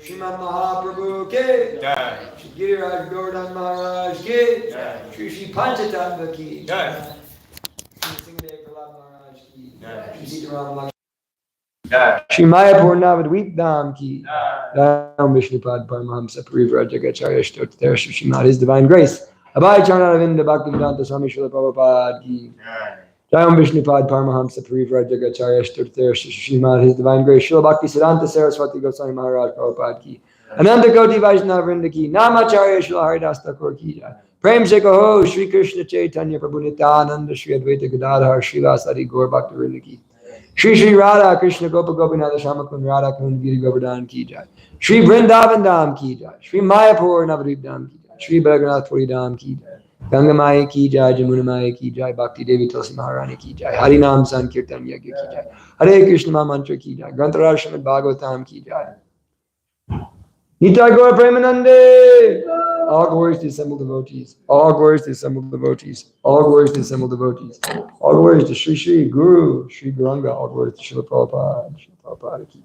Srimad Mahaprabhu ke Jai. Shri Giriraj Govardhan Maharaj ke Jai. Shri Panchatattva ki Jai. Shri Singhadev Prahlad Maharaj ki Jai. Shri Sitaram Maharaj Jai. Shri Mayapur Navadvip Dham ki Jai. Vishnupad Paramahamsa Parivrajagacharya Shtottar Shri Srimad His Divine Grace. Abhay Charanavinda Bhaktivedanta Swami Srila Prabhupada ki Jai. Jayam Vishnupad Paramahamsa Parivrajagacharya Shtottar Shri Srimad His Divine Grace. Srila Bhakti Siddhanta Saraswati Goswami Maharaj Prabhupada ki Ananta Koti Vaishnava Vrinda ki Namacharya Srila Haridas Thakur ki Jai. Prem se kaho Shri Krishna Chaitanya Prabhu Nityananda Shri Advaita Gadadhar Srivasadi Gaur Bhakta Vrinda ki Shri Shri Radha Krishna Gopa Gopinatha Shamakun Radha Kund Giri Govardhan ki Jai. Shri Vrindavan Dham ki Jai. Shri Mayapur Navadvip Dham ki Jai. Shri Bhagavatam Puri Dham ki Jai. Ganga Maya ki Jai. Jamuna Maya ki Jai. Bhakti Devi Tulsi Maharani ki Jai. Hari Nam Sankirtan Yagya ki Jai. Hare Krishna Mantra ki Jai. Grantaraj Srimad Bhagavatam ki Jai. Nitai Gaur Premanande. All glories to assembled devotees. All glories to assembled devotees. All glories to assembled devotees. All glories to Sri Sri Guru, Sri Gauranga. All glories to Srila Prabhupada. Srila Prabhupada ki.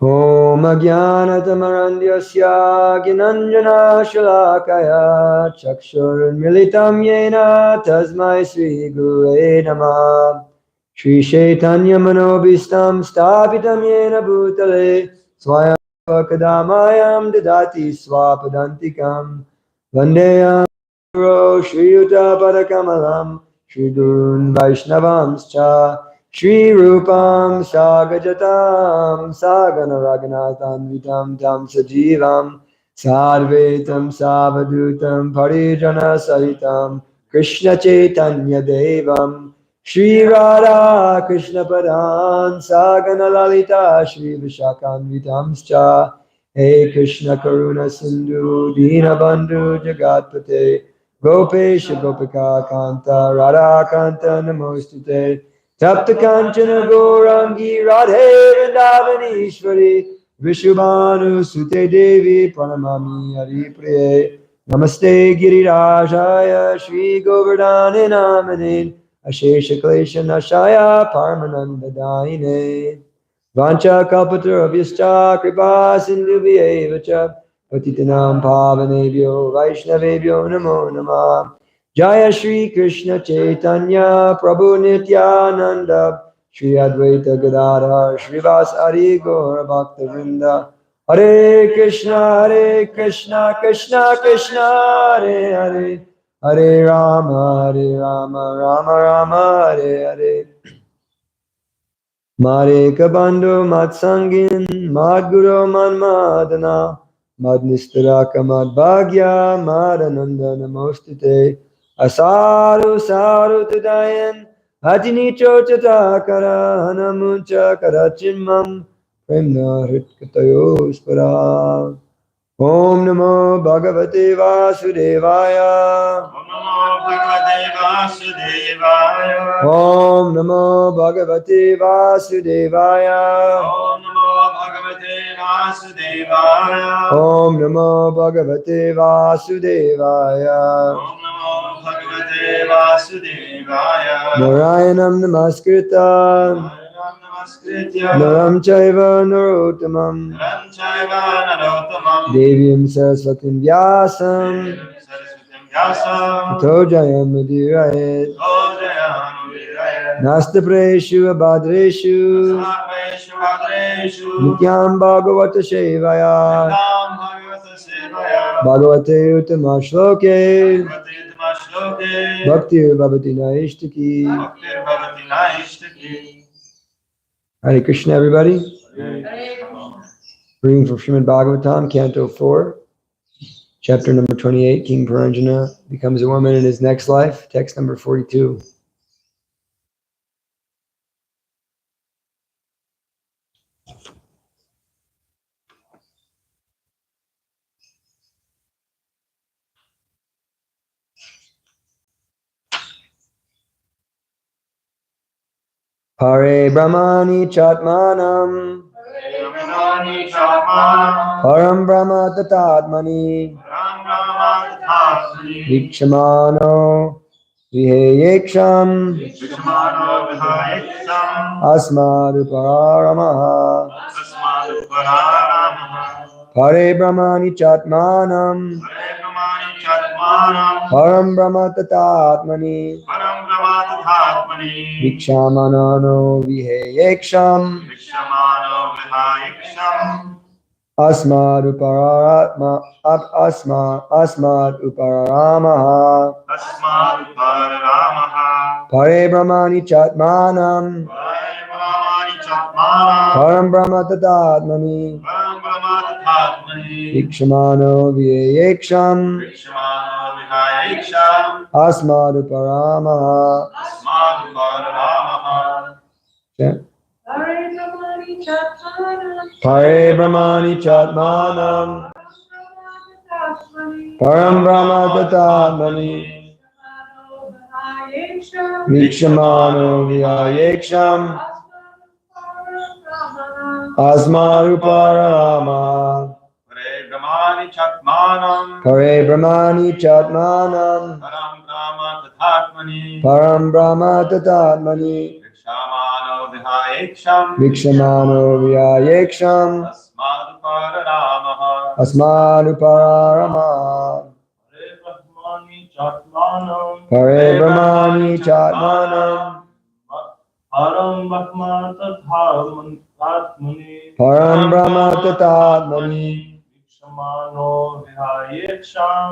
Om Ajnanatamarandhyasya Ginanjana Shalakaya Chakshur Militam Yena Tasmai Sri Gurave Namah Shri Chaitanya Manobhistam Stapitam Yena Bhutale Swayam Kadamayam Dadati Swapadantikam Vandeyam Guru Shri Yuta Padakamalam Shri Gurun Vaishnavamscha Shri Rupam Sagajatam Sagana Raghunatham Vitam Tam Sajivam Sarvetam Savadutam Parijana Sahitam Krishna Chaitanya Devam Shri Radha Krishna Padan Sagana Lalita Shri Vishakam Vitamscha Hey Krishna Karuna Sindhu Dina Bandhu Jagatpate Gopesha Gopika Kanta Radha Kanta Namostute Tapta Kanchana Gourangi Radhe Vrindavaneshwari Vishubhanu Sute Devi Pranamami Haripriye Namaste Girirajaya Shri Govardhane Namane Ashesha Klesha Nashaya Parmananda Daine Vancha Kalpatarabhyascha Kripa Sindhu Vyevacha Patitanam Pavanebhyo Vaishnavebhyo Namo Namah Jaya Shri Krishna Chaitanya Prabhu Nityananda Shri Advaita Gadadhar Srivasadi Gaur Bhakta Vrinda Hare Krishna Krishna Krishna Hare Hare Hare Rama Rama Rama Hare Hare Mare Kabando Matsangin Madguru Manmadana Madnistaraka Madbhagya Madananda Namostite Asaru Saru Tudayan Ajinicho Chatakara Hanamuncha Karachimam Premna Hritkatayo Spara Om Namo Bhagavate Vasudevaya Om Namo Bhagavate Vasudevaya Om Namo Bhagavate Vasudevaya Narayanam Namaskritam Naram Chaiva Narottamam Devyam Saraswatim Vyasam Tho Jayam Udirayet Nastapreshu abhadreshu Nityam Bhagavata Sevaya Bhagavate Uttama Shloke Bhakti Bhavati Naishtaki. Hare Krishna, everybody. Reading from Srimad Bhagavatam, Canto 4, Chapter number 28, King Puranjana becomes a woman in his next life, text number 42. Hare Brahmani Chatmanam Param Brahma Tatatmani Vikshamano Vihayeksham Asmaduparamaha Hare Brahmani Chatmanam Param Brahma Tatatmani Vikshamanano Vihayeksham Asmad Uparamaha Pare Brahmani Chatmanam Param Brahma Tatatmani Vikshamano Vihayeksham Asmad Uparamaha. Pare Brahmani Chatmanam Param Brahma Tatatmani Vikshamano Vihayeksham Asmaruparama. Pare Brahmani Chatmanam Param Brahma Tatatmani Vikshamano Vihayeksham Asmaduparama. Pare Brahmani Chatmanam Param Brahma Tatatmani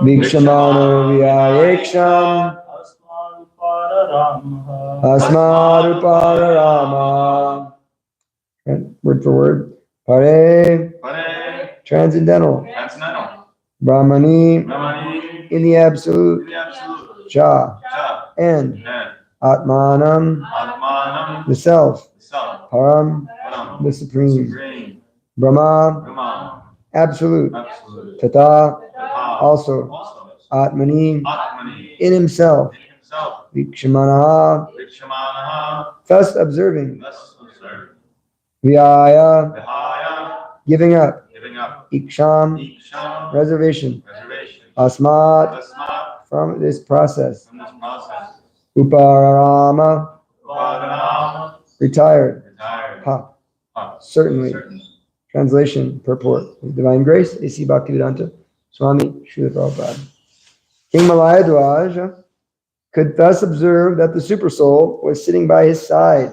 Vikshamano Vihayeksham Asmaduparama. Word for word. Pare. Transcendental. Brahmani. In the absolute. Cha. And. Atmanam. The self. Param. The supreme. Brahma. Absolute. Tata. Also. Atmani. In himself. Vikshamana. Thus observing. Vyaya. Giving up. Iksham. Reservation. Asmat. From this process. Uparama. Retired. Ha. Certainly. Translation, purport. With divine grace, A.C. Bhaktivedanta Swami Srila Prabhupada. King Malayadwaja could thus observe that the Supersoul was sitting by his side,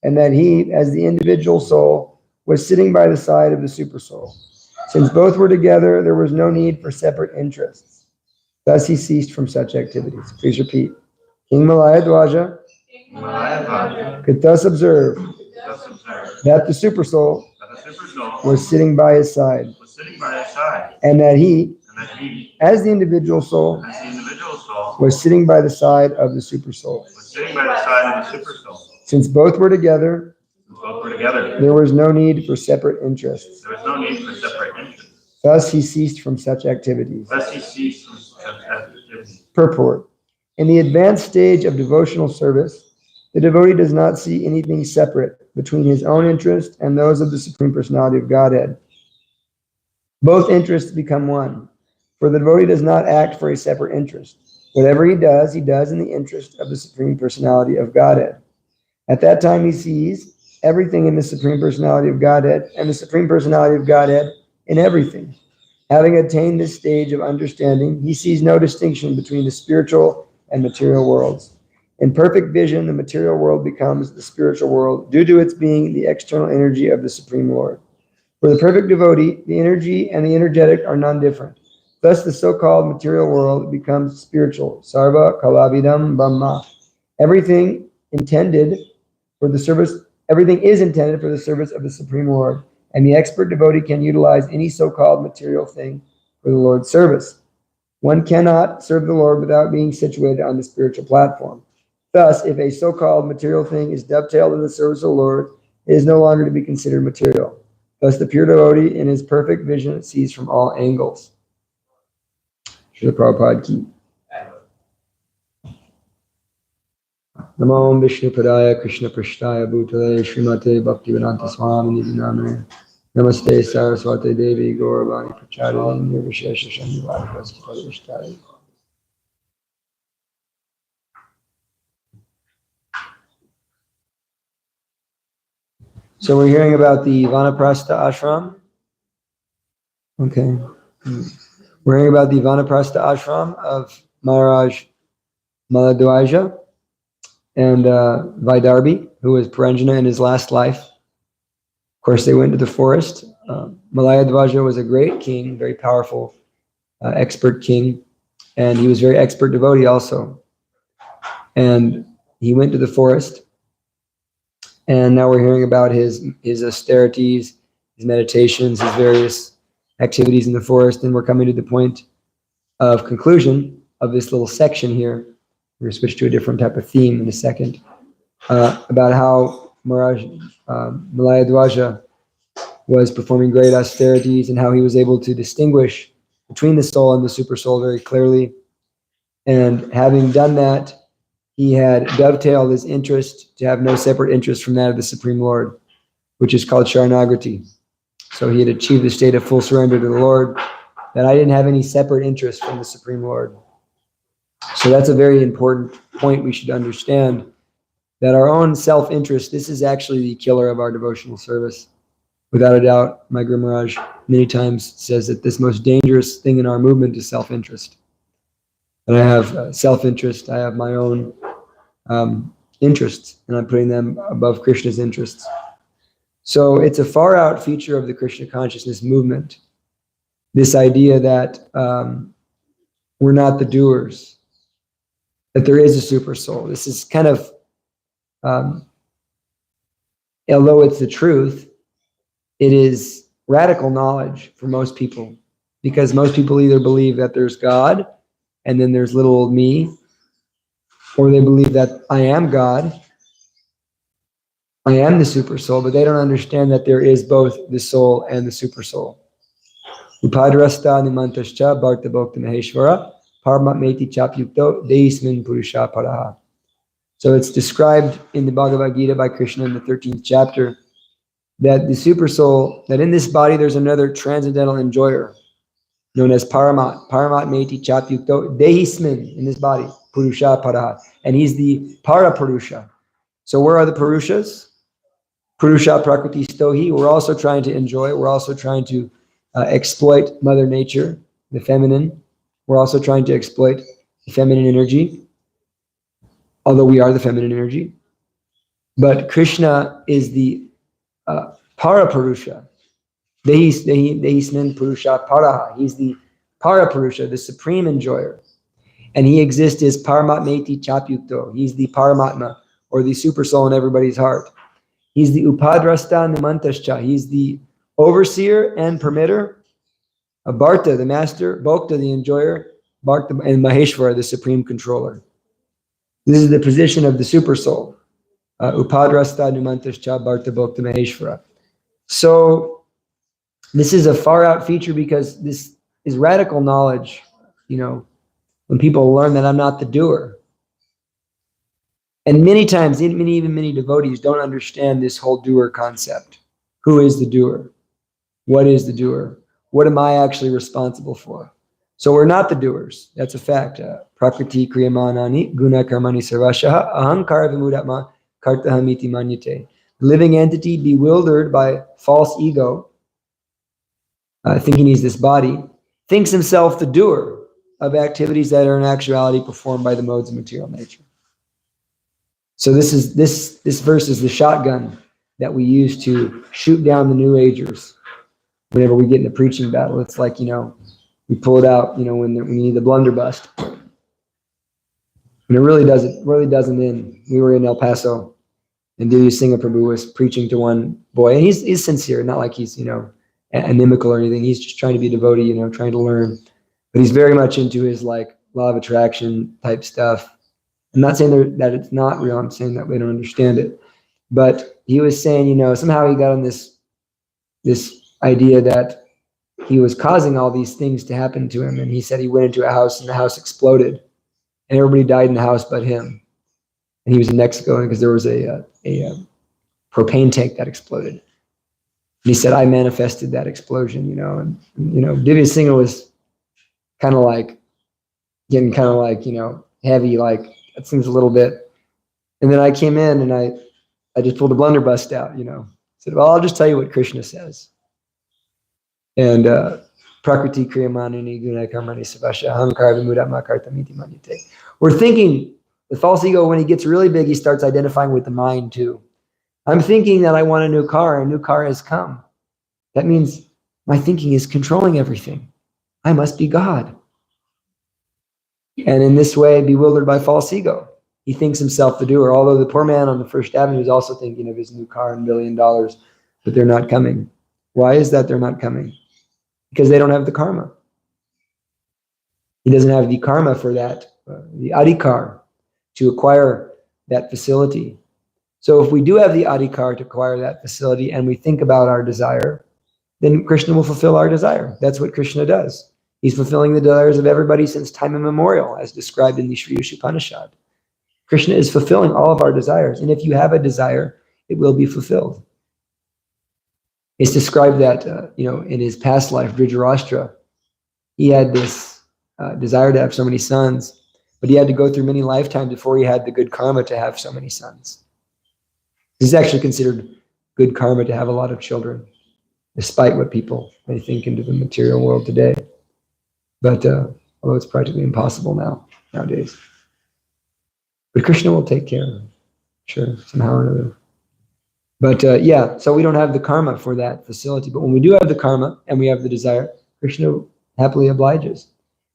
and that he, as the individual soul, was sitting by the side of the Supersoul. Since both were together, there was no need for separate interests. Thus he ceased from such activities. Please repeat. King Malayadwaja could thus observe that the Supersoul was sitting by his side, and that he, as the individual soul, was sitting by the side of the Supersoul. Since both were together, there was no need for separate interests. Thus he ceased from such activities. Purport. In the advanced stage of devotional service, the devotee does not see anything separate between his own interest and those of the Supreme Personality of Godhead. Both interests become one, for the devotee does not act for a separate interest. Whatever he does in the interest of the Supreme Personality of Godhead. At that time he sees everything in the Supreme Personality of Godhead and the Supreme Personality of Godhead in everything. Having attained this stage of understanding, he sees no distinction between the spiritual and material worlds. In perfect vision, the material world becomes the spiritual world due to its being the external energy of the Supreme Lord. For the perfect devotee, the energy and the energetic are non-different. Thus, the so-called material world becomes spiritual. Sarva kalavidam brahma. Everything intended for the service, everything is intended for the service of the Supreme Lord, and the expert devotee can utilize any so-called material thing for the Lord's service. One cannot serve the Lord without being situated on the spiritual platform. Thus, if a so-called material thing is dovetailed in the service of the Lord, it is no longer to be considered material. Thus, the pure devotee in his perfect vision sees from all angles. Srila Prabhupada ki. Namo Vishnu Padaya Krishna Prishtaya Bhutale Srimate Bhaktivedanta Swami Nidhi Namane Namaste Saraswati Devi Gauravani Prachari Nirvishesha Shanivadi Vastipadi. So we're hearing about the Vanaprastha ashram. Okay. We're hearing about the Vanaprastha ashram of Maharaj Maladwaja and Vaidarbi, who was Paranjana in his last life. Of course, they went to the forest. Malayadwaja was a great king, very powerful, expert king, and he was very expert devotee also. And he went to the forest. And now we're hearing about his austerities, his meditations, his various activities in the forest. And we're coming to the point of conclusion of this little section here. We're going to switch to a different type of theme in a second, about how Maharaj Malayadwaja was performing great austerities and how he was able to distinguish between the soul and the super soul very clearly. And having done that, he had dovetailed his interest to have no separate interest from that of the Supreme Lord, which is called Sharanagati. So he had achieved the state of full surrender to the Lord, that I didn't have any separate interest from the Supreme Lord. So that's a very important point we should understand, that our own self-interest, this is actually the killer of our devotional service. Without a doubt, my Guru Maharaj many times says that this most dangerous thing in our movement is self-interest. And I have self-interest, I have my own interests, and I'm putting them above Krishna's interests. So it's a far out feature of the Krishna consciousness movement, this idea that we're not the doers, that there is a super soul. This is kind of, although it's the truth, it is radical knowledge for most people, because most people either believe that there's God and then there's little old me, or they believe that I am God, I am the super soul, but they don't understand that there is both the soul and the super soul. Upadrasta nimantascha bharta bhakta maheshvara paramatmeti chapyukto deismin purusha paraha. So it's described in the Bhagavad Gita by Krishna in the 13th chapter that the super soul, that in this body there's another transcendental enjoyer known as paramatmeti chapyukto deismin, in this body, purusha paraha. And he's the para-purusha. So where are the purushas? Purusha prakriti stohi. We're also trying to enjoy. We're also trying to exploit Mother Nature, the feminine. We're also trying to exploit the feminine energy, although we are the feminine energy. But Krishna is the para-purusha. Dehismin purusha paraha. He's the para-purusha, the supreme enjoyer. And he exists as paramatmeti chapyukto. He's the paramatma, or the super soul in everybody's heart. He's the upadrasta nimantascha. He's the overseer and permitter. Bharta, the master. Bhokta, the enjoyer. Bharta, and Maheshvara, the supreme controller. This is the position of the super soul. Upadrasta nimantascha bharta bhokta Maheshvara. So this is a far out feature, because this is radical knowledge. You know, when people learn that I'm not the doer. And many times, even many devotees don't understand this whole doer concept. Who is the doer? What is the doer? What am I actually responsible for? So we're not the doers. That's a fact. Prakriti kriyamanani guna karmani sarvashaha ahankara vimudatma kartahamiti manyate. Living entity bewildered by false ego, thinking he's this body, thinks himself the doer of activities that are in actuality performed by the modes of material nature. So this verse is the shotgun that we use to shoot down the New Agers whenever we get in a preaching battle. It's like, we pull it out, when you need the blunderbuss. And it really doesn't end. We were in El Paso, and Divya Singha Prabhu was preaching to one boy, and he's sincere, not like he's, inimical or anything. He's just trying to be a devotee, trying to learn. But he's very much into his like law of attraction type stuff. I'm not saying that it's not real. I'm saying that we don't understand it. But he was saying, somehow he got on this idea that he was causing all these things to happen to him. And he said he went into a house and the house exploded. And everybody died in the house but him. And he was in Mexico because there was a propane tank that exploded. And he said, I manifested that explosion, And, Divya Singha was kind of like, getting kind of like, heavy, like, that seems a little bit. And then I came in and I just pulled a blunderbuss out, Said, well, I'll just tell you what Krishna says. And Prakriti Kriyamanini Guna Karmani Savasha Hankar Vimudama Kartamiti Manite. We're thinking the false ego, when he gets really big, he starts identifying with the mind too. I'm thinking that I want a new car has come. That means my thinking is controlling everything. I must be God. And in this way, bewildered by false ego, he thinks himself the doer. Although the poor man on the First Avenue is also thinking of his new car and $1 billion, but they're not coming. Why is that they're not coming? Because they don't have the karma. He doesn't have the karma for that, the adhikar, to acquire that facility. So if we do have the adhikar to acquire that facility and we think about our desire, then Krishna will fulfill our desire. That's what Krishna does. He's fulfilling the desires of everybody since time immemorial, as described in the Sri Upanishad. Krishna is fulfilling all of our desires. And if you have a desire, it will be fulfilled. It's described that, in his past life, Dhritarashtra, he had this desire to have so many sons, but he had to go through many lifetimes before he had the good karma to have so many sons. This is actually considered good karma to have a lot of children, despite what people may think into the material world today. But although it's practically impossible nowadays. But Krishna will take care of it, sure, somehow or another. But so we don't have the karma for that facility. But when we do have the karma and we have the desire, Krishna happily obliges.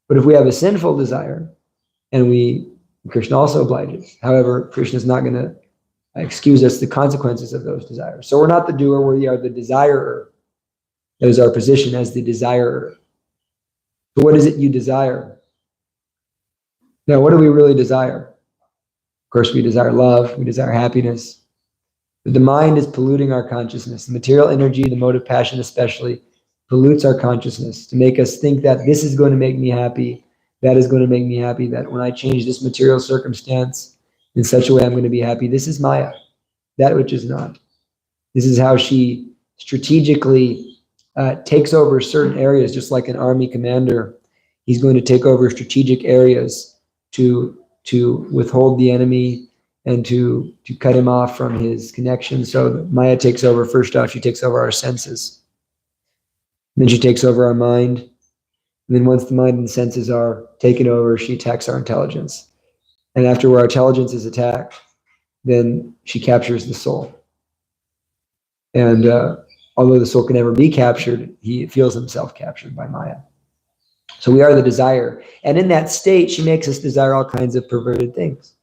But if we have a sinful desire, Krishna also obliges. However, Krishna is not going to excuse us the consequences of those desires. So we're not the doer, we are the desirer. That is our position as the desirer. So what is it you desire? Now, what do we really desire? Of course, we desire love, we desire happiness. But the mind is polluting our consciousness. The material energy, the mode of passion especially, pollutes our consciousness to make us think that this is going to make me happy, that is going to make me happy, that when I change this material circumstance in such a way I'm going to be happy. This is Maya, that which is not. This is how she strategically takes over certain areas, just like an army commander. He's going to take over strategic areas to withhold the enemy and to cut him off from his connection. So Maya takes over. First off, she takes over our senses. Then she takes over our mind. And then once the mind and senses are taken over, she attacks our intelligence. And after our intelligence is attacked, then she captures the soul. And although the soul can never be captured, he feels himself captured by Maya. So we are the desire. And in that state, she makes us desire all kinds of perverted things.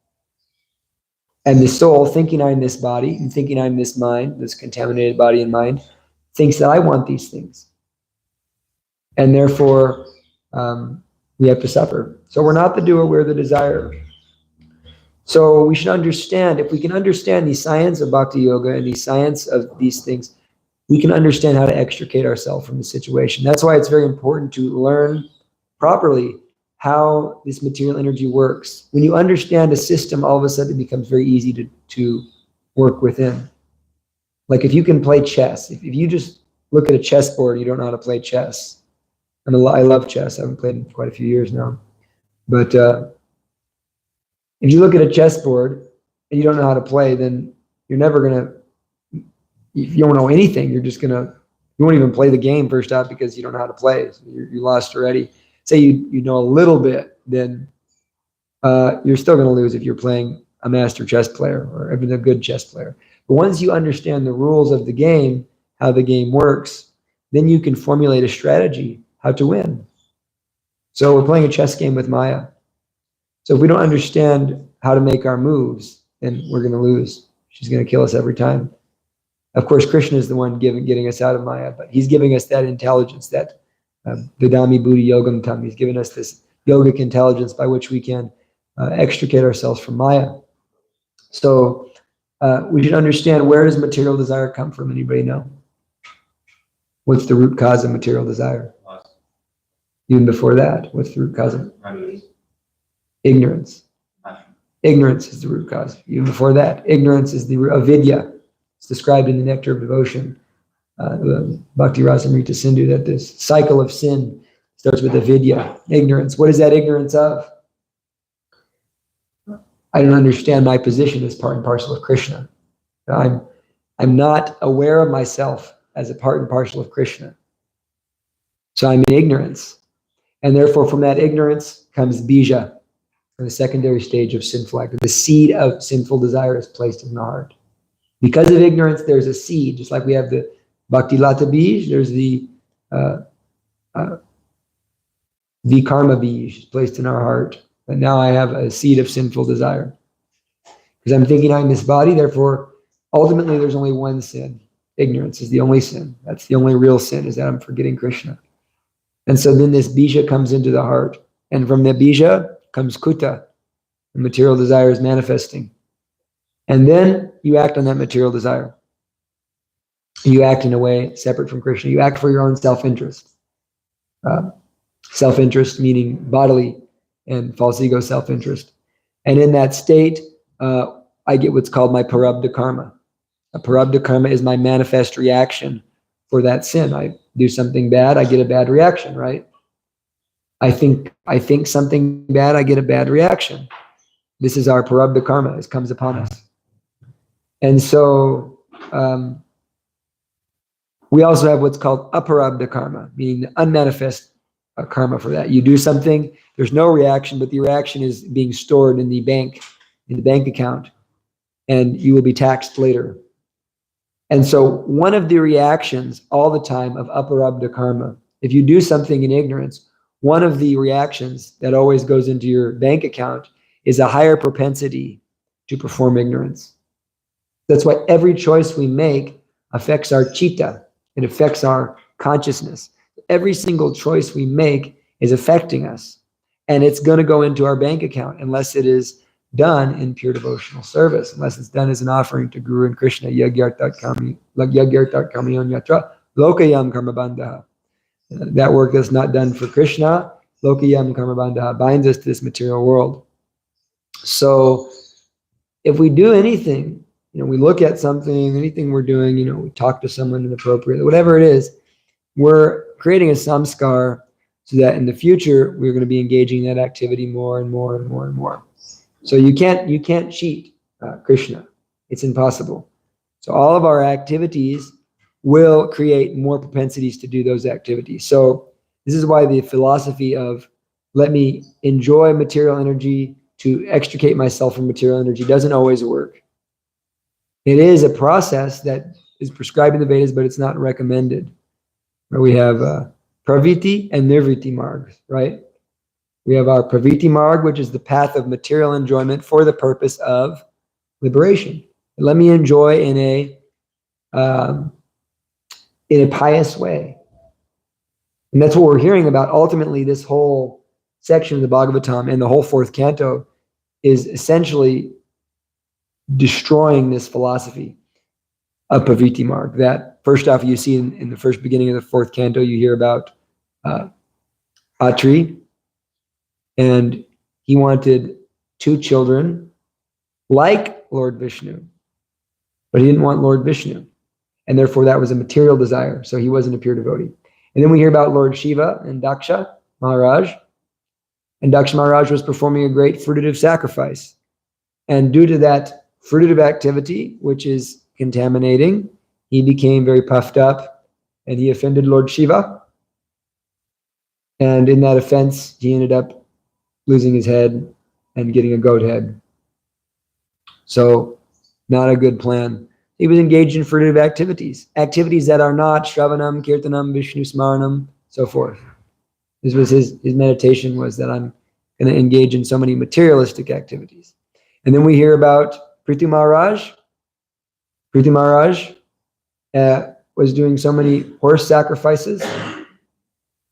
And the soul, thinking I'm this body, and thinking I'm this mind, this contaminated body and mind, thinks that I want these things. And therefore, we have to suffer. So we're not the doer, we're the desire. So we should understand, if we can understand the science of Bhakti Yoga and the science of these things, we can understand how to extricate ourselves from the situation. That's why it's very important to learn properly how this material energy works. When you understand a system, all of a sudden it becomes very easy to work within. Like if you can play chess, if you just look at a chessboard, you don't know how to play chess. I love chess. I haven't played in quite a few years now. But if you look at a chessboard and you don't know how to play, then you're never going to, if you don't know anything, you won't even play the game first off because you don't know how to play. So you're lost already. Say you know a little bit, then you're still going to lose if you're playing a master chess player or even a good chess player. But once you understand the rules of the game, how the game works, then you can formulate a strategy how to win. So we're playing a chess game with Maya. So if we don't understand how to make our moves, then we're going to lose. She's going to kill us every time. Of course, Krishna is the one getting us out of Maya, but he's giving us that intelligence, that Vidami Buddhi Yogam Tam. He's given us this yogic intelligence by which we can extricate ourselves from Maya. So we should understand, where does material desire come from? Anybody know? What's the root cause of material desire? Even before that, what's the root cause of ignorance? Ignorance is the root cause. Even before that, ignorance is the root of avidya. It's described in the Nectar of Devotion, Bhakti Rasamrita Sindhu, that this cycle of sin starts with avidya, ignorance. What is that ignorance of? I don't understand my position as part and parcel of Krishna. I'm not aware of myself as a part and parcel of Krishna. So I'm in ignorance. And therefore, from that ignorance comes bija, or the secondary stage of sinful act. The seed of sinful desire is placed in the heart. Because of ignorance, there's a seed. Just like we have the bhakti lata bij, there's the vikarma bij placed in our heart. But now I have a seed of sinful desire. Because I'm thinking I'm this body, therefore, ultimately there's only one sin. Ignorance is the only sin. That's the only real sin, is that I'm forgetting Krishna. And so then this bija comes into the heart. And from the bija comes kuta. The material desire is manifesting. And then you act on that material desire. You act in a way separate from Krishna. You act for your own self-interest. Self-interest meaning bodily and false ego self-interest. And in that state, I get what's called my parabdha karma. A parabdha karma is my manifest reaction for that sin. I do something bad, I get a bad reaction, right? I think something bad, I get a bad reaction. This is our parabdha karma. It comes upon us. And so we also have what's called aparabdha karma, meaning the unmanifest karma for that. You do something, there's no reaction, but the reaction is being stored in the bank account, and you will be taxed later. And so one of the reactions all the time of aparabdha karma, if you do something in ignorance, one of the reactions that always goes into your bank account is a higher propensity to perform ignorance. That's why every choice we make affects our chitta. It affects our consciousness. Every single choice we make is affecting us. And it's going to go into our bank account unless it is done in pure devotional service, unless it's done as an offering to Guru and Krishna. Yagyartat karmiyon yatra lokayam karma bandha. That work that's not done for Krishna, lokayam karma bandha, binds us to this material world. So if we do anything, we look at something, anything we're doing, we talk to someone inappropriately, whatever it is, we're creating a samskar so that in the future, we're going to be engaging in that activity more and more and more and more. So you can't cheat Krishna. It's impossible. So all of our activities will create more propensities to do those activities. So this is why the philosophy of let me enjoy material energy to extricate myself from material energy doesn't always work. It is a process that is prescribed in the Vedas, but it's not recommended. We have praviti and nirvriti margs, right? We have our praviti marg, which is the path of material enjoyment for the purpose of liberation. Let me enjoy in a pious way. And that's what we're hearing about. Ultimately, this whole section of the Bhagavatam and the whole fourth canto is essentially destroying this philosophy of praviti marg. That first off, you see in the first beginning of the fourth canto, you hear about Atri, and he wanted 2 children like Lord Vishnu, but he didn't want Lord Vishnu, and therefore that was a material desire, so he wasn't a pure devotee. And then we hear about Lord Shiva and Daksha Maharaj, and Daksha Maharaj was performing a great fruitative sacrifice, and due to that fruitative activity, which is contaminating, he became very puffed up, and he offended Lord Shiva, and in that offense, he ended up losing his head and getting a goat head. So not a good plan. He was engaged in fruitive activities that are not Shravanam, Kirtanam, Vishnu Smaranam, so forth. This was his meditation, was that I'm going to engage in so many materialistic activities. And then we hear about Prithu Maharaj. Prithu Maharaj was doing so many horse sacrifices.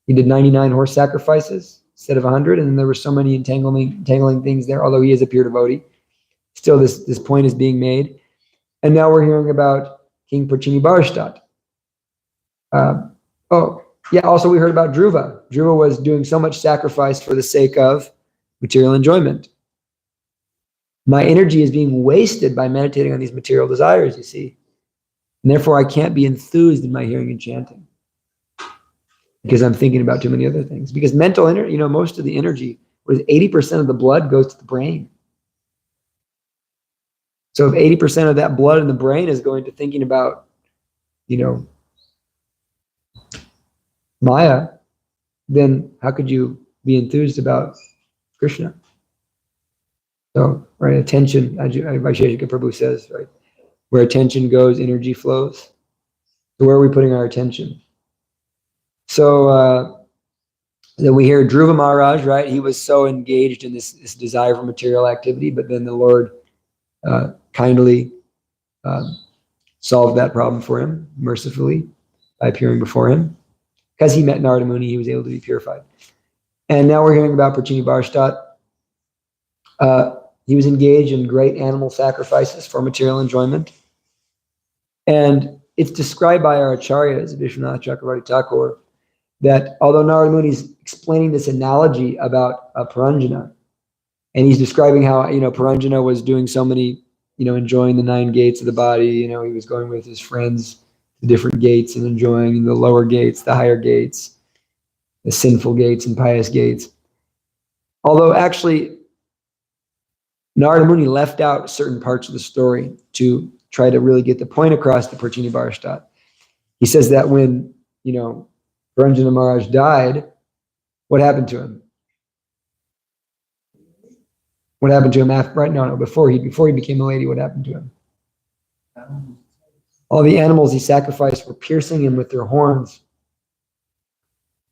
He did 99 horse sacrifices instead of 100, and then there were so many entangling things there, although he is a pure devotee. Still, this point is being made. And now we're hearing about King Prachini Barashtat. Also we heard about Dhruva. Dhruva was doing so much sacrifice for the sake of material enjoyment. My energy is being wasted by meditating on these material desires, you see. And therefore, I can't be enthused in my hearing and chanting because I'm thinking about too many other things. Because mental energy, most of the energy, 80% of the blood goes to the brain. So if 80% of that blood in the brain is going to thinking about, Maya, then how could you be enthused about Krishna? So, right, attention, as Vaisheshika Prabhu says, right, where attention goes, energy flows. So where are we putting our attention? So then we hear Dhruva Maharaj, right? He was so engaged in this desire for material activity, but then the Lord kindly solved that problem for him, mercifully, by appearing before him. Because he met Narada Muni, he was able to be purified. And now we're hearing about Prachini Barashtat. He was engaged in great animal sacrifices for material enjoyment. And it's described by our acharyas, Vishwanath Chakravarti Thakur, that although Narada Muni is explaining this analogy about Paranjana, and he's describing how, Paranjana was doing so many, enjoying the 9 gates of the body, he was going with his friends to different gates and enjoying the lower gates, the higher gates, the sinful gates and pious gates. Although actually, Narada Muni left out certain parts of the story to try to really get the point across to Prachini Barashtat. He says that when, Paranjana Maharaj died, what happened to him? What happened to him after? Before he became a lady, what happened to him? All the animals he sacrificed were piercing him with their horns.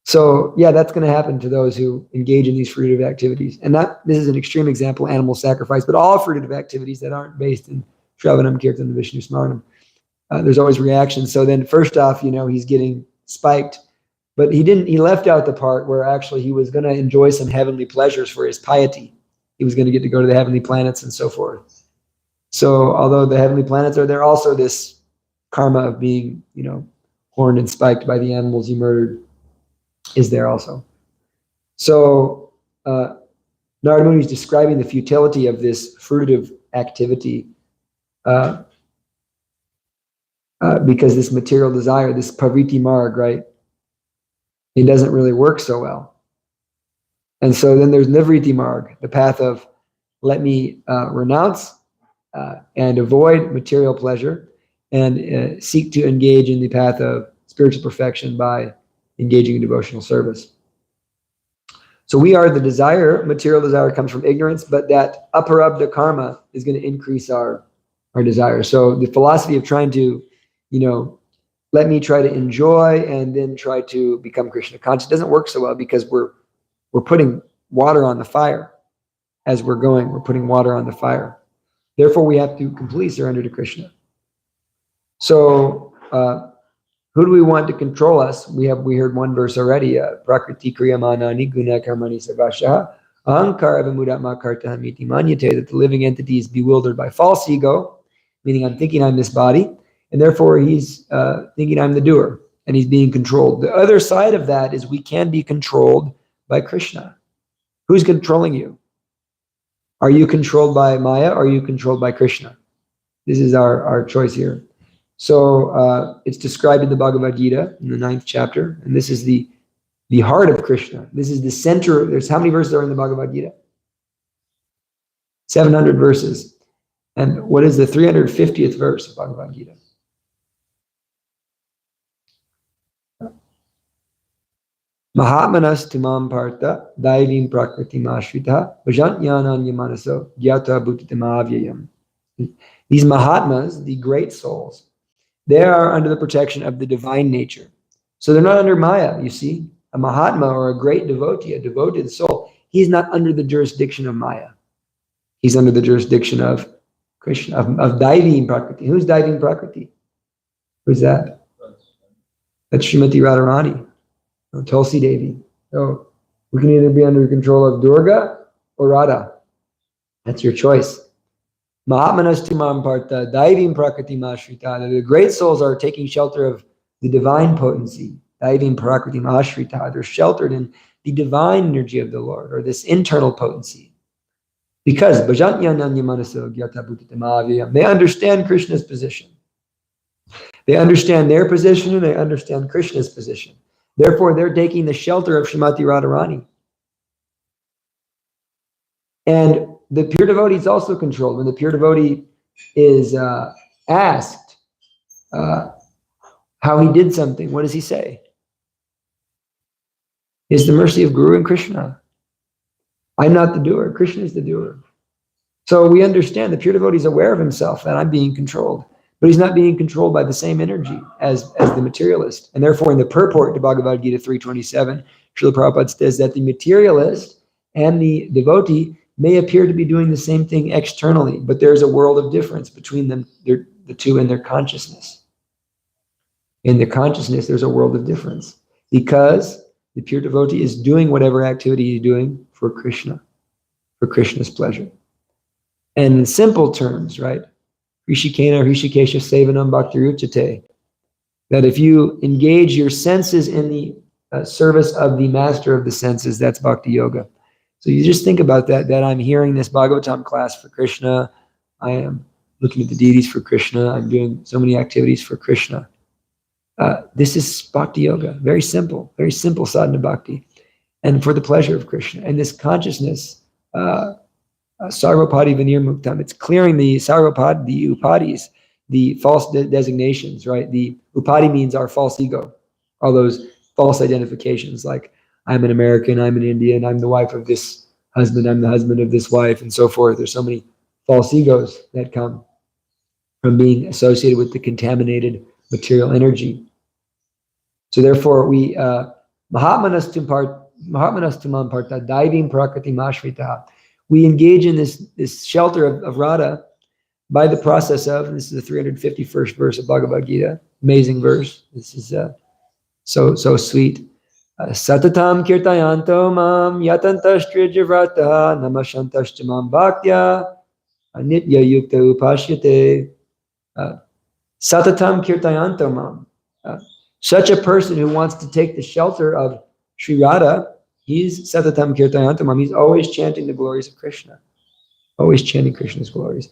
So yeah, that's going to happen to those who engage in these fruitive activities. And this is an extreme example, animal sacrifice, but all fruitive activities that aren't based in Shravanam, Kirtan, Vishnu Smaranam. There's always reactions. So then first off, he's getting spiked, but he left out the part where actually he was going to enjoy some heavenly pleasures for his piety. He was going to get to go to the heavenly planets and so forth. So although the heavenly planets are there, also this karma of being, horned and spiked by the animals he murdered is there also. So Narada Muni is describing the futility of this fruitive activity because this material desire, this pavriti marg, right, it doesn't really work so well. And so then there's nivriti marg, the path of let me renounce and avoid material pleasure and seek to engage in the path of spiritual perfection by engaging in devotional service. So we are the desire, material desire comes from ignorance, but that aparabdha karma is going to increase our desire. So the philosophy of trying to, let me try to enjoy and then try to become Krishna conscious doesn't work so well because we're putting water on the fire. As we're going, we're putting water on the fire. Therefore, we have to completely surrender to Krishna. So who do we want to control us? We heard one verse already. Prakriti kriyamanani guna karmani sarvashaha ahankara vimudatma kartahamiti manyate, that the living entity is bewildered by false ego, meaning I'm thinking I'm this body, and therefore he's thinking I'm the doer, and he's being controlled. The other side of that is we can be controlled by Krishna. Who's controlling you? Are you controlled by Maya or are you controlled by Krishna? This is our choice here. So it's described in the Bhagavad Gita in the 9th chapter, and this is the heart of Krishna. This is the center. There's how many verses are in the Bhagavad Gita? 700 verses. And what is the 350th verse of Bhagavad Gita? Mahatmanas timam partha daivim prakriti mashrita vajantyananya manaso gyata bhutitam avyayam. These Mahatmas, the great souls, they are under the protection of the divine nature. So they're not under Maya, you see. A Mahatma or a great devotee, a devoted soul, he's not under the jurisdiction of Maya. He's under the jurisdiction of Krishna, of Daivim Prakriti. Who's Daivim Prakriti? Who's that? That's Srimati Radharani, or Tulsi Devi. So we can either be under the control of Durga or Radha. That's your choice. Mahatmanas tumam parta, Daivim Prakriti Mashrita. The great souls are taking shelter of the divine potency. Daivim Prakriti Mashrita. They're sheltered in the divine energy of the Lord, or this internal potency. Because they understand Krishna's position. They understand their position and they understand Krishna's position. Therefore, they're taking the shelter of Srimati Radharani. And the pure devotee is also controlled. When the pure devotee is asked how he did something, what does he say? It's the mercy of Guru and Krishna. I'm not the doer. Krishna is the doer. So we understand the pure devotee is aware of himself that I'm being controlled, but he's not being controlled by the same energy as the materialist. And therefore, in the purport to Bhagavad Gita 3:27, Srila Prabhupada says that the materialist and the devotee may appear to be doing the same thing externally, but there's a world of difference between them, the two, in their consciousness. In their consciousness, there's a world of difference because the pure devotee is doing whatever activity he's doing for Krishna, for Krishna's pleasure. And in simple terms, right? Rishikena, Rishikesha, Sevanam, Bhakti Ruchate. That if you engage your senses in the service of the master of the senses, that's Bhakti Yoga. So you just think about that I'm hearing this Bhagavatam class for Krishna. I am looking at the deities for Krishna. I'm doing so many activities for Krishna. This is Bhakti Yoga. Very simple sadhana bhakti. And for the pleasure of Krishna. And this consciousness, Sarvapadi Vinir Muktam, it's clearing the Sarvapad, the Upadis, the false designations, right? The Upadi means our false ego. All those false identifications like I'm an American, I'm an Indian, I'm the wife of this husband, I'm the husband of this wife, and so forth. There's so many false egos that come from being associated with the contaminated material energy. So therefore, we Mahatmanas tumam parta daivim prakriti mashrita. We engage in this shelter of Radha by the process of, and this is the 351st verse of Bhagavad Gita, amazing verse. This is so sweet. Satatam kirtayanto mam yatantashtrijavrata namashantashtamam bhaktya anitya yukta upashyate. Satatam kirtayanto mam. Such a person who wants to take the shelter of Sri Radha, he's Satatam kirtayanto mam. He's always chanting the glories of Krishna. Always chanting Krishna's glories.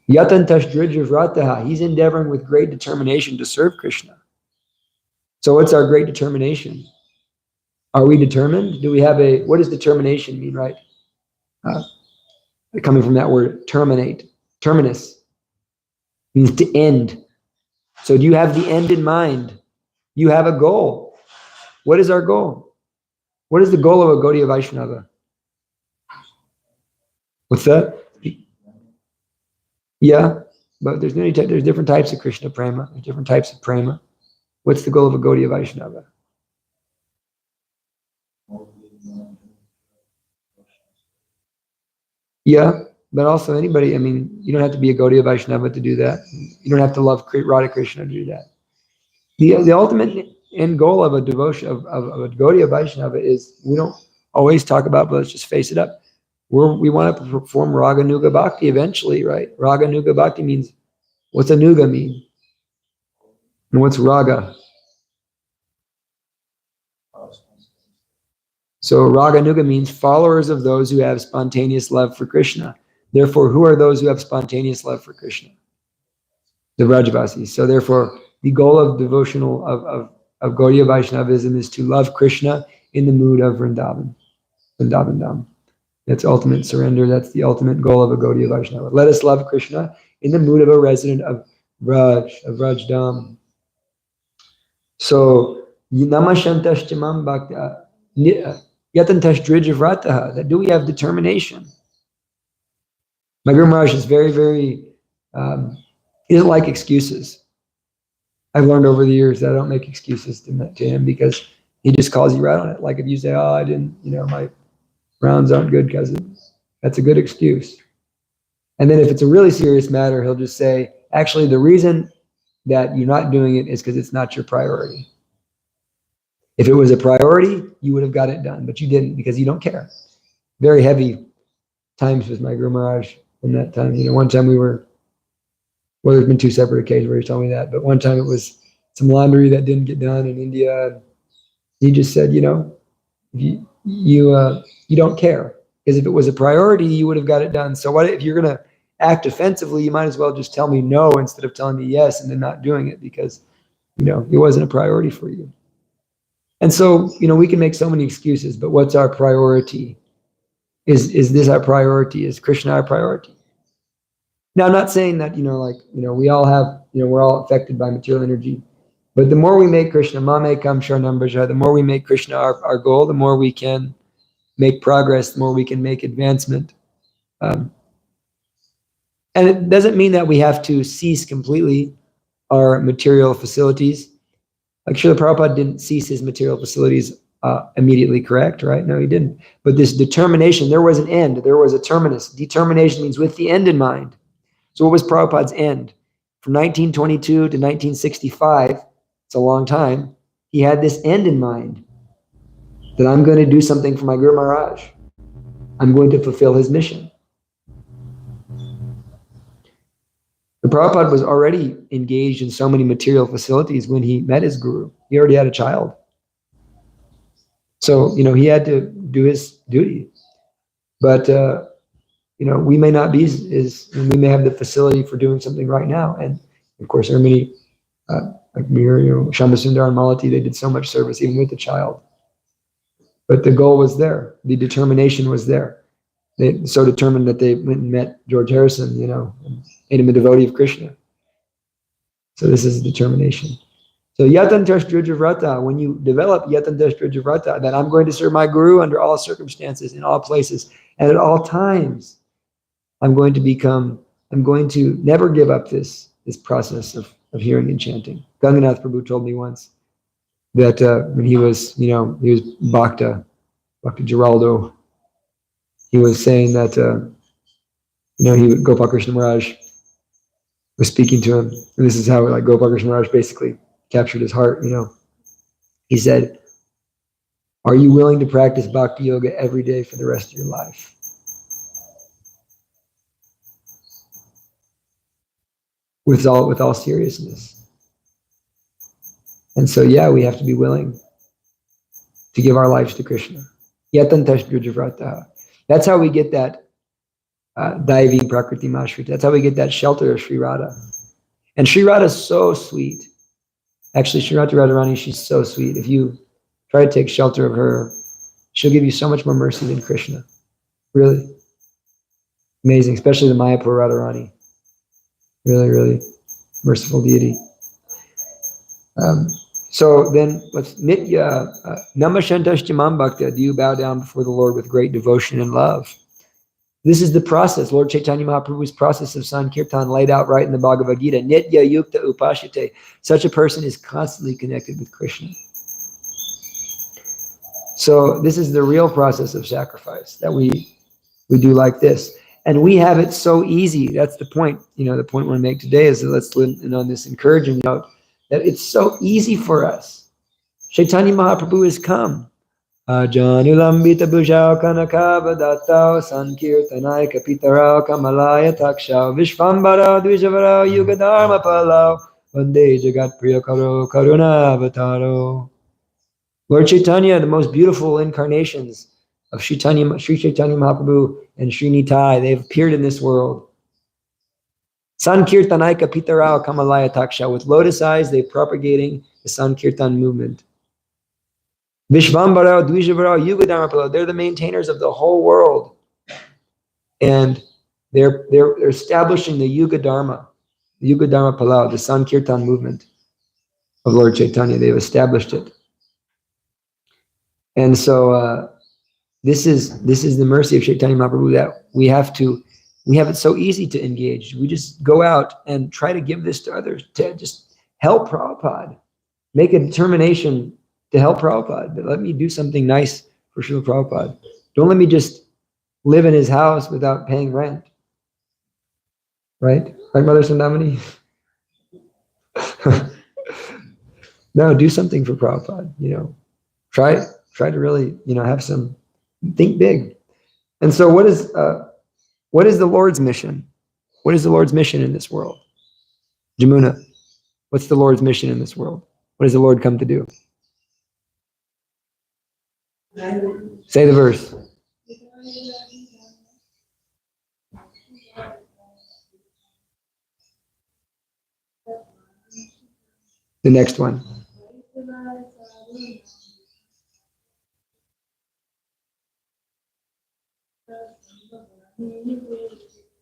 Yatantashtrijavrata. He's endeavoring with great determination to serve Krishna. So what's our great determination? Are we determined? Do we have what does determination mean, right? Coming from that word, terminate. Terminus means to end. So do you have the end in mind? You have a goal. What is our goal? What is the goal of a Gaudiya Vaishnava? What's that? Yeah, but there's different types of Krishna prema. There's different types of prema. What's the goal of a Gaudiya Vaishnava? Yeah, but also anybody, you don't have to be a Gaudiya Vaishnava to do that. You don't have to love Radha Krishna to do that. The ultimate end goal of a devotion, of a Gaudiya Vaishnava is, we don't always talk about, but let's just face it up. We want to perform Raga Nuga Bhakti eventually, right? Raga Nuga Bhakti means, what's a Nuga mean? And what's Raga? So Raga Nuga means followers of those who have spontaneous love for Krishna. Therefore, who are those who have spontaneous love for Krishna? The Vrajavasis. So therefore, the goal of devotional, of Gaudiya Vaishnavism is to love Krishna in the mood of Vrindavan. Vrindavan Dham. That's ultimate surrender. That's the ultimate goal of a Gaudiya Vaishnava. Let us love Krishna in the mood of a resident of Vraj Dham. So, Namashantashthamam Bhakta. Yatantashtrijvrataha, that do we have determination? My Guru Maharaj is very, very He doesn't like excuses. I've learned over the years that I don't make excuses to him, because he just calls you right on it. Like if you say, oh, I didn't, my rounds aren't good, cousin. That's a good excuse. And then if it's a really serious matter, he'll just say, actually, the reason that you're not doing it is because it's not your priority. If it was a priority, you would have got it done, but you didn't because you don't care. Very heavy times with my Guru Maharaj in that time. One time there's been two separate occasions where he's telling me that, but one time it was some laundry that didn't get done in India. He just said, you don't care, because if it was a priority, you would have got it done. So what if you're going to act offensively? You might as well just tell me no instead of telling me yes and then not doing it, because it wasn't a priority for you. And so we can make so many excuses, but what's our priority? Is this our priority? Is Krishna our priority? Now, I'm not saying that we all have we're all affected by material energy, but the more we make Krishna Mamekam Sharanam Braja, the more we make Krishna our goal, the more we can make progress, the more we can make advancement. And it doesn't mean that we have to cease completely our material facilities. Like Srila Prabhupada didn't cease his material facilities immediately, correct? Right? No, he didn't. But this determination, there was an end, there was a terminus. Determination means with the end in mind. So what was Prabhupada's end? From 1922 to 1965, it's a long time, he had this end in mind, that I'm going to do something for my Guru Maharaj. I'm going to fulfill his mission. The Prabhupada was already engaged in so many material facilities when he met his Guru. He already had a child. So, he had to do his duty. But, we may not be we may have the facility for doing something right now. And of course, there are many, like Shambhasundar and Malati, they did so much service even with the child. But the goal was there. The determination was there. They so determined that they went and met George Harrison, and made him a devotee of Krishna. So this is determination. So yatantash drujavrata, when you develop yatantash drujavrata, that I'm going to serve my Guru under all circumstances, in all places, and at all times, I'm going to never give up this process of hearing and chanting. Ganganath Prabhu told me once that when he was Bhakta Geraldo, he was saying that, Gopal Krishna Maharaj was speaking to him. And this is how Gopal Krishna Maharaj basically captured his heart, He said, are you willing to practice Bhakti Yoga every day for the rest of your life? With all seriousness. And so, we have to be willing to give our lives to Krishna. Yatantash drujavrata. That's how we get that Daivi Prakriti Mashrita. That's how we get that shelter of Sri Radha. And Sri Radha is so sweet. Actually, Srimati Radharani, she's so sweet. If you try to take shelter of her, she'll give you so much more mercy than Krishna. Really. Amazing, especially the Mayapur Radharani. Really, really merciful deity. So then, what's Nitya? Namashantashthamam Bhakta, do you bow down before the Lord with great devotion and love? This is the process, Lord Chaitanya Mahaprabhu's process of Sankirtan laid out right in the Bhagavad Gita. Nitya Yukta Upashite. Such a person is constantly connected with Krishna. So this is the real process of sacrifice that we do like this. And we have it so easy. That's the point. The point we want to make today is that let's live on this encouraging note that it's so easy for us. Chaitanya Mahaprabhu has come. Ajanulambita bhujao kanakavadattao sankirtanai kapitarao kamalaya takshao vishvambarao dvijavarao yugadharma palao vande jagat priyakaro karunavataro. Lord Chaitanya, the most beautiful incarnations of Sri Chaitanya Mahaprabhu and Sri Nitai, they've appeared in this world. Sankirtanai kapitarao kamalaya taksha. With lotus eyes, they're propagating the Sankirtan movement. Vishvambarao, Dvijavarao, Yugadharmapalo, they're the maintainers of the whole world. And they're establishing the Yugadharma Palau, the Sankirtan movement of Lord Chaitanya. They've established it. And so this is the mercy of Chaitanya Mahaprabhu, that we We have it so easy to engage. We just go out and try to give this to others, to just help Prabhupada. Make a determination to help Prabhupada. But let me do something nice for Srila Prabhupada. Don't let me just live in his house without paying rent. Right? Right, Mother Sundamani? No, do something for Prabhupada, Try to really, have some, think big. And so what is the Lord's mission? What is the Lord's mission in this world? Jamuna, what's the Lord's mission in this world? What does the Lord come to do? Say the verse. The next one.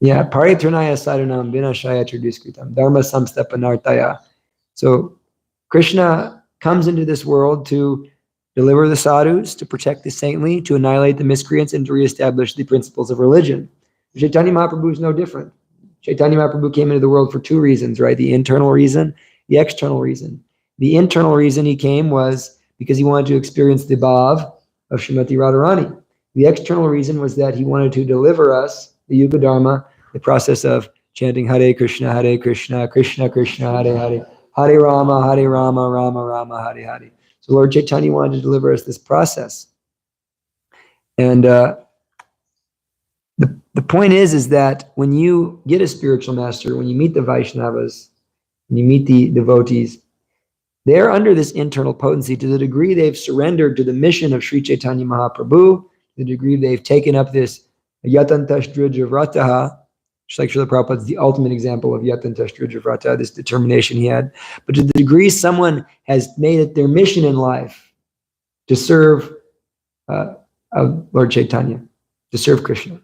Yeah, paritranaya saranam vinashaya tridiskritam dharma samstapanartaya. So Krishna comes into this world to deliver the sadhus, to protect the saintly, to annihilate the miscreants, and to reestablish the principles of religion. Chaitanya Mahaprabhu is no different. Chaitanya Mahaprabhu came into the world for two reasons, right? The internal reason, the external reason. The internal reason he came was because he wanted to experience the bhav of Srimati Radharani. The external reason was that he wanted to deliver us, the Yuga Dharma, the process of chanting Hare Krishna, Krishna Krishna, Hare Hare, Hare Rama, Rama Rama, Hare Hare. So Lord Chaitanya wanted to deliver us this process. And the point is that when you get a spiritual master, when you meet the Vaishnavas, when you meet the devotees, they're under this internal potency to the degree they've surrendered to the mission of Sri Chaitanya Mahaprabhu, the degree they've taken up this yatantashrija vrataha, just like Srila Prabhupada is the ultimate example of yatantashrija vrataha, this determination he had. But to the degree someone has made it their mission in life to serve Lord Chaitanya, to serve Krishna,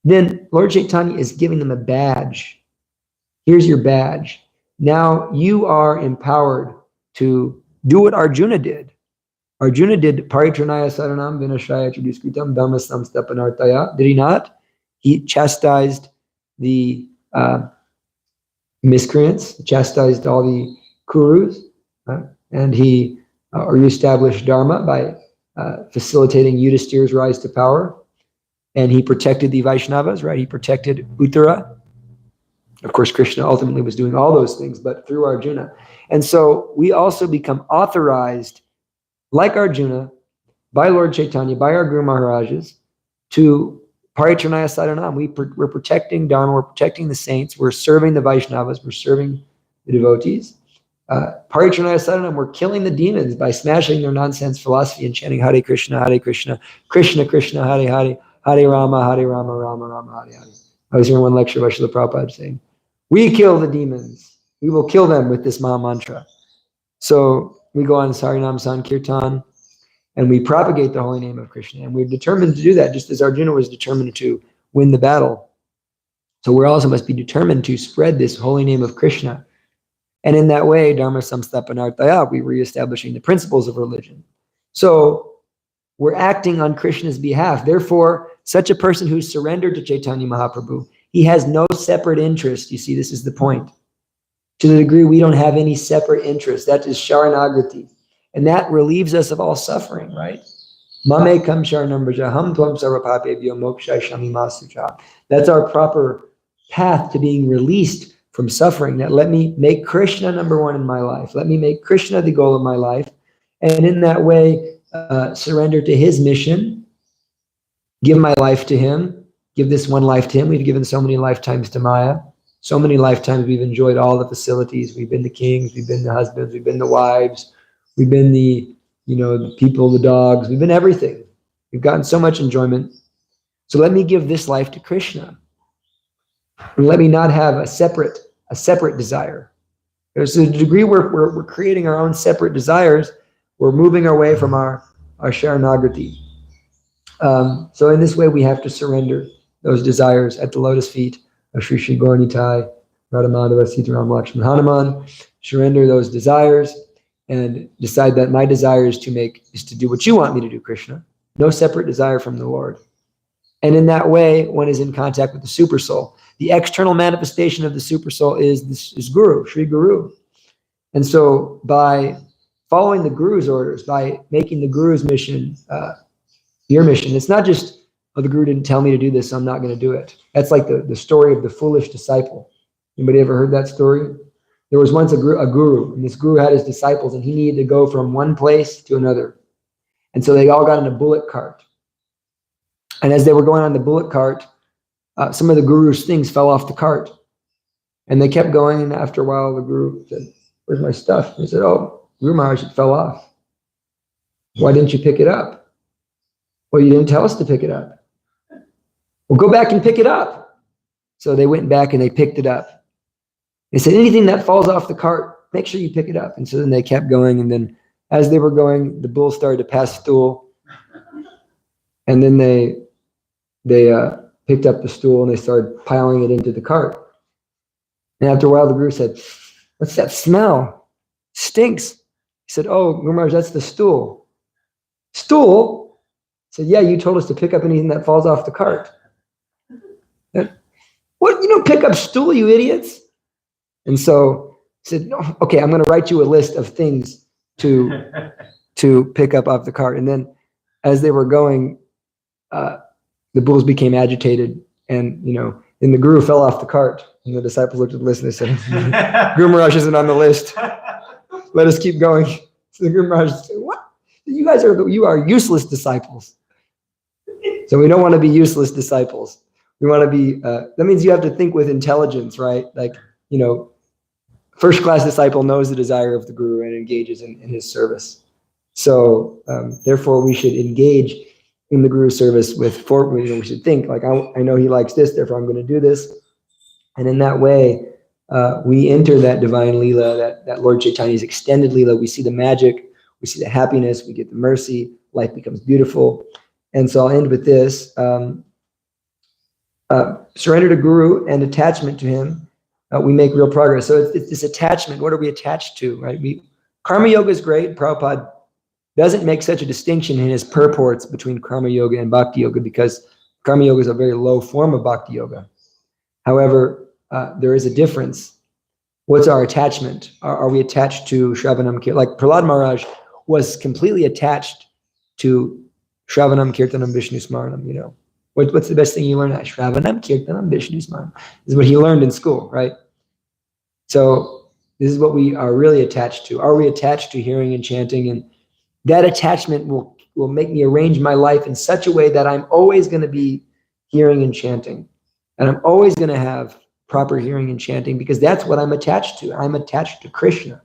then Lord Chaitanya is giving them a badge. Here's your badge. Now you are empowered to do what Arjuna did. Arjuna did paritranaya saranam vinashaya tridiskritam dhamma samstapanartaya. Did he not? He chastised the miscreants, chastised all the kurus, and he reestablished dharma by facilitating Yudhishthira's rise to power. And he protected the Vaishnavas, right? He protected Uttara. Of course, Krishna ultimately was doing all those things, but through Arjuna. And so we also become authorized, like Arjuna, by Lord Chaitanya, by our Guru Maharajas, to paritranaya saranam. We're protecting Dharma, we're protecting the saints, we're serving the Vaishnavas, we're serving the devotees. Paritranaya saranam, we're killing the demons by smashing their nonsense philosophy and chanting Hare Krishna, Krishna Krishna, Hare Hare, Hare Rama, Rama Rama, Hare Hare. I was hearing one lecture by Srila Prabhupada saying, we kill the demons. We will kill them with this Maha Mantra. So we go on Sarinam Sankirtan and we propagate the holy name of Krishna. And we're determined to do that, just as Arjuna was determined to win the battle. So we also must be determined to spread this holy name of Krishna. And in that way, Dharma Samstapanartaya, we're reestablishing the principles of religion. So we're acting on Krishna's behalf. Therefore, such a person who's surrendered to Chaitanya Mahaprabhu, he has no separate interest. You see, this is the point. To the degree we don't have any separate interest, that is Sharanagati. And that relieves us of all suffering, right? Mamekam Sharanam Brajaham Tvam Sarvapapebhyo Mokshai Shami Masucha. That's our proper path to being released from suffering. That let me make Krishna number one in my life. Let me make Krishna the goal of my life. And in that way, surrender to his mission, give my life to him, give this one life to him. We've given so many lifetimes to Maya. So many lifetimes we've enjoyed all the facilities. We've been the kings, we've been the husbands, we've been the wives, we've been the people, the dogs, we've been everything. We've gotten so much enjoyment. So let me give this life to Krishna. And let me not have a separate desire. There's a degree where we're creating our own separate desires. We're moving our way from our Sharanagati. So in this way, we have to surrender those desires at the lotus feet of Sri Sri Gauranitai, Radhamadava, Sitaram, Lakshman, Hanuman. Surrender those desires and decide that my desire is to do what you want me to do, Krishna. No separate desire from the Lord. And in that way, one is in contact with the super soul. The external manifestation of the super soul is Guru, Sri Guru. And so by following the Guru's orders, by making the Guru's mission your mission, it's not just, oh, the Guru didn't tell me to do this, so I'm not going to do it. That's like the story of the foolish disciple. Anybody ever heard that story? There was once a guru, and this guru had his disciples, and he needed to go from one place to another. And so they all got in a bullock cart. And as they were going on the bullock cart, some of the guru's things fell off the cart. And they kept going, and after a while, the guru said, "Where's my stuff?" And he said, "Oh, Guru Maharaj, it fell off. Why didn't you pick it up?" "Well, you didn't tell us to pick it up." "Well, go back and pick it up." So they went back and they picked it up. They said, "Anything that falls off the cart, make sure you pick it up." And so then they kept going. And then as they were going, the bull started to pass stool. And then they picked up the stool and they started piling it into the cart. And after a while, the Guru said, "What's that smell? Stinks." He said, "Oh, Guru Maharaj, that's the stool." "Stool?" He said, "Yeah, you told us to pick up anything that falls off the cart." "What? You don't pick up stool, you idiots." And so he said, "No, okay, I'm going to write you a list of things to pick up off the cart." And then as they were going, the bulls became agitated, and then the Guru fell off the cart, and the disciples looked at the list and they said, "Guru Maharaj isn't on the list. Let us keep going." So the Guru Maharaj said, "What? You are useless disciples." So we don't want to be useless disciples. We want to be, that means you have to think with intelligence, right? Like, first class disciple knows the desire of the Guru and engages in his service. So therefore we should engage in the Guru's service we should think like, I know he likes this, therefore I'm going to do this. And in that way, we enter that divine Leela, that Lord Chaitanya's extended Leela. We see the magic, we see the happiness, we get the mercy, life becomes beautiful. And so I'll end with this. Surrender to Guru and attachment to him, we make real progress. So it's this attachment. What are we attached to, right? Karma yoga is great. Prabhupada doesn't make such a distinction in his purports between karma yoga and bhakti yoga because karma yoga is a very low form of bhakti yoga. However, there is a difference. What's our attachment? Are we attached to Shravanam Kirtanam? Like Prahlad Maharaj was completely attached to Shravanam Kirtanam Vishnu Smaranam, What's the best thing you learn? Shravanam Kirtanam Vishnu Smaranam. This is what he learned in school, right? So this is what we are really attached to. Are we attached to hearing and chanting? And that attachment will make me arrange my life in such a way that I'm always going to be hearing and chanting. And I'm always going to have proper hearing and chanting because that's what I'm attached to. I'm attached to Krishna.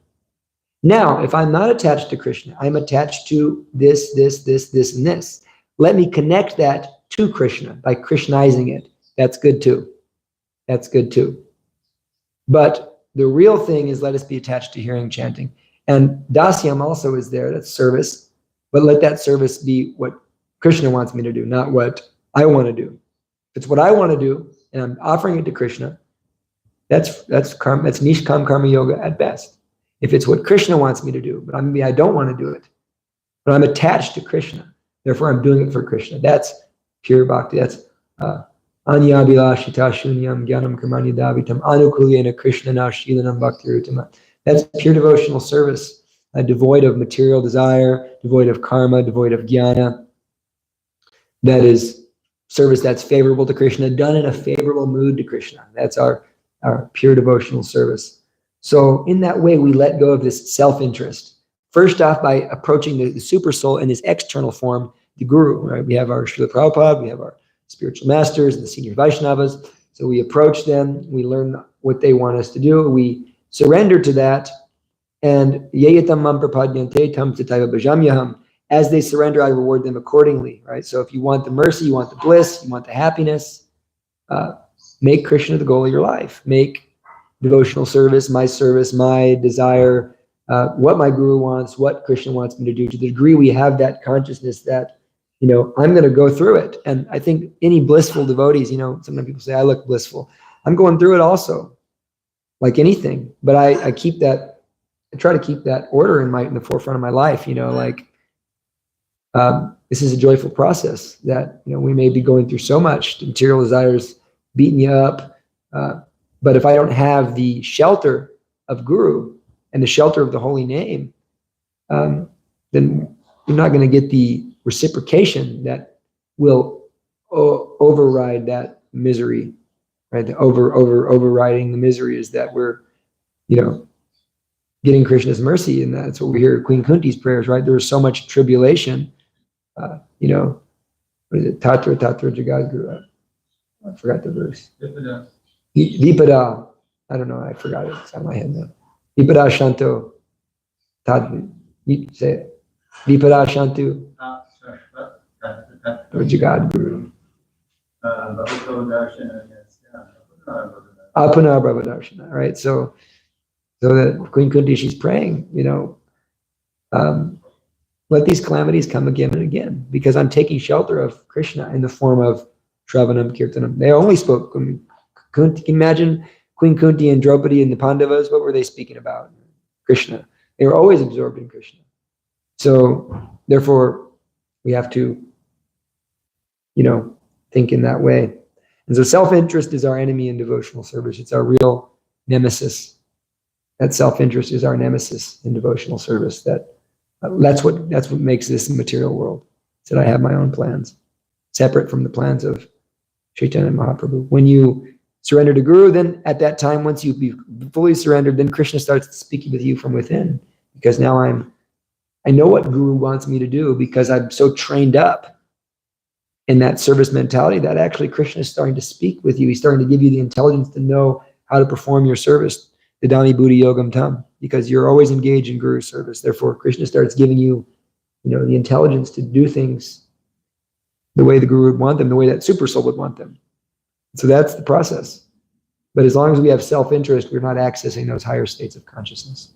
Now, if I'm not attached to Krishna, I'm attached to this, and this. Let me connect that to Krishna by Krishnizing it. That's good too. That's good too. But the real thing is let us be attached to hearing, chanting. And dasyam also is there, that's service. But let that service be what Krishna wants me to do, not what I want to do. If it's what I want to do, and I'm offering it to Krishna, that's nishkam karma yoga at best. If it's what Krishna wants me to do, but I don't want to do it, but I'm attached to Krishna, therefore I'm doing it for Krishna. That's pure bhakti. That's anyabhilashita shunyam gyanam karmani davitam anukulyena Krishna nashilanam bhakti rutama. That's pure devotional service, devoid of material desire, devoid of karma, devoid of jnana. That is service that's favorable to Krishna, done in a favorable mood to Krishna. That's our pure devotional service. So in that way, we let go of this self-interest. First off, by approaching the super soul in his external form, the Guru, right? We have our Srila Prabhupada, we have our spiritual masters, the senior Vaishnavas. So we approach them, we learn what they want us to do, we surrender to that, and yeyatam mam prapadyante tam tataiva bhajamyaham. As they surrender, I reward them accordingly, right? So if you want the mercy, you want the bliss, you want the happiness, make Krishna the goal of your life. Make devotional service, my desire, what my Guru wants, what Krishna wants me to do. To the degree we have that consciousness that, I'm going to go through it. And I think any blissful devotees, sometimes people say, I look blissful. I'm going through it also, like anything. But I try to keep that order in the forefront of my life, like this is a joyful process that, we may be going through so much, the material desires beating you up. But if I don't have the shelter of Guru and the shelter of the holy name, then you're not going to get the reciprocation that will override that misery, right? The overriding the misery is that we're, getting Krishna's mercy, and that's what we hear at Queen Kunti's prayers, right? There was so much tribulation, what is it? Tatra Jagadguru. I forgot the verse. Vipada. I don't know. I forgot it. It's on my head now. Vipada Shanto. Say it. Vipada Shantu. Jagadguru. Apana Brahmadarshana. Right. So that Queen Kunti, she's praying, let these calamities come again and again, because I'm taking shelter of Krishna in the form of Shravanam Kirtanam. They only spoke. Can you imagine Queen Kunti and Draupadi and the Pandavas? What were they speaking about? Krishna. They were always absorbed in Krishna. So therefore, we have to, think in that way. And so self-interest is our enemy in devotional service. It's our real nemesis. That self-interest is our nemesis in devotional service. That's what makes this material world. It's that I have my own plans, separate from the plans of Chaitanya Mahaprabhu. When you surrender to Guru, then at that time, once you be fully surrendered, then Krishna starts speaking with you from within. Because now I know what Guru wants me to do, because I'm so trained up in that service mentality that actually Krishna is starting to speak with you. He's starting to give you the intelligence to know how to perform your service. Vidani Buddhi Yogam Tam, because you're always engaged in Guru's service. Therefore, Krishna starts giving you, the intelligence to do things the way the Guru would want them, the way that Super Soul would want them. So that's the process. But as long as we have self-interest, we're not accessing those higher states of consciousness.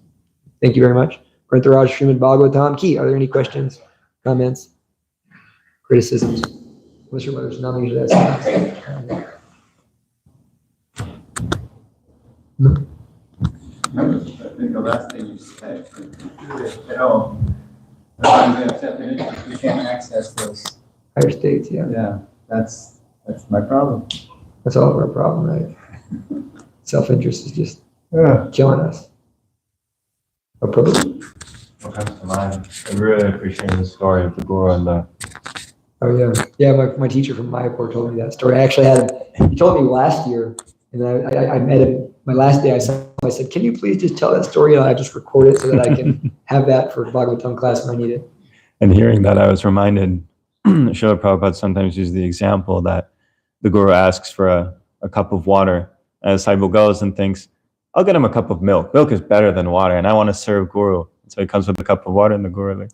Thank you very much. Kirtanesvara Srimad Bhagavatam Ki. Are there any questions, comments, criticisms? What's your mother's nominee to that? No. I think the last thing you said, we can't access those higher states, yeah. Yeah, that's my problem. That's all of our problem, right? Self-interest is just killing us. Oh, Prabhu? What comes to mind? I really appreciate the story of the Guru and the. Oh yeah, yeah. My teacher from Mayapur told me that story. I actually he told me last year, and I met him. My last day, I said, "Can you please just tell that story? And I just record it so that I can have that for Bhagavatam class when I need it." And hearing that, I was reminded, Srila Prabhupada sometimes uses the example that the Guru asks for a cup of water, and the disciple goes and thinks, "I'll get him a cup of milk. Milk is better than water, and I want to serve Guru." So he comes with a cup of water, and the Guru is like,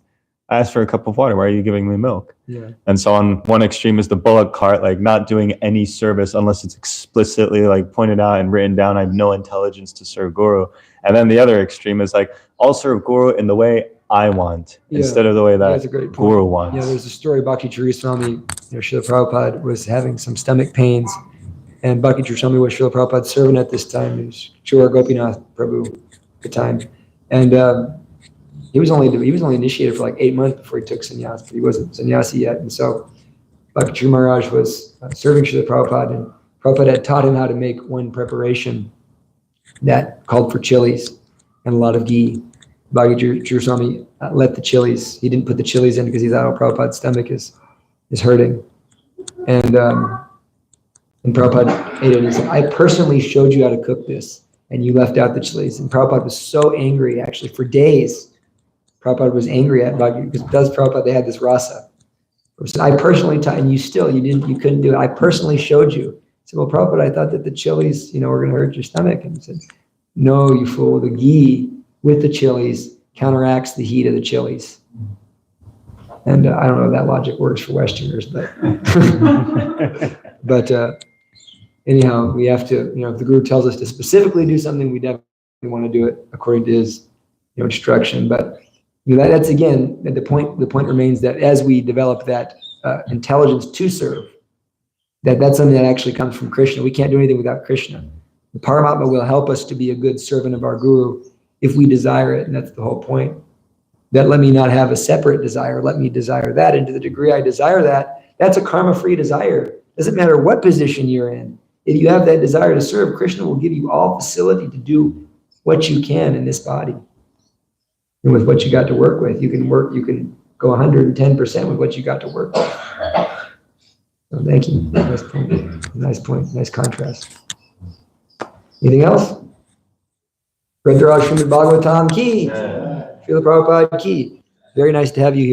"I asked for a cup of water. Why are you giving me milk?" Yeah. And so on one extreme is the bullock cart, like not doing any service unless it's explicitly like pointed out and written down. I have no intelligence to serve Guru. And then the other extreme is like, I'll serve Guru in the way I want instead of the way that Guru wants. Yeah, there's a story. Bhakti Chariswami, Srila Prabhupada was having some stomach pains, and Bhakti Chariswami was Srila Prabhupada's servant at this time. He was Chura Gopinath Prabhu at the time, and he was only initiated for like 8 months before he took sannyas, but he wasn't sannyasi yet. And so Bhakti Maharaj was serving Srila Prabhupada, and Prabhupada had taught him how to make one preparation that called for chilies and a lot of ghee. Bhakti Chariswami let the chilies. He didn't put the chilies in because he thought, "Oh, Prabhupada's stomach is hurting." And Prabhupada ate it, and he said, "I personally showed you how to cook this, and you left out the chilies." And Prabhupada was so angry, actually, for days. Prabhupada was angry at Bhakti because Prabhupada, they had this rasa. He said, "I personally taught, and you couldn't do it. I personally showed you." He said, "Well, Prabhupada, I thought that the chilies, were going to hurt your stomach." And he said, "No, you fool. The ghee with the chilies counteracts the heat of the chilies." And I don't know if that logic works for Westerners, but anyhow, we have to, if the Guru tells us to specifically do something, we definitely want to do it according to his instruction. But that's again, the point remains that as we develop that intelligence to serve, that's something that actually comes from Krishna. We can't do anything without Krishna. The Paramatma will help us to be a good servant of our Guru if we desire it, and that's the whole point. that let me not have a separate desire. Let me desire that. And to the degree I desire that, that's a karma-free desire. Doesn't matter what position you're in. If you have that desire to serve, Krishna will give you all facility to do what you can in this body. And with what you got to work with, you can go 110% with what you got to work with. So thank you. Nice point. Nice point. Nice contrast. Anything else? Srimad Bhagavatam ki. Srila Prabhupada ki. Very nice to have you here.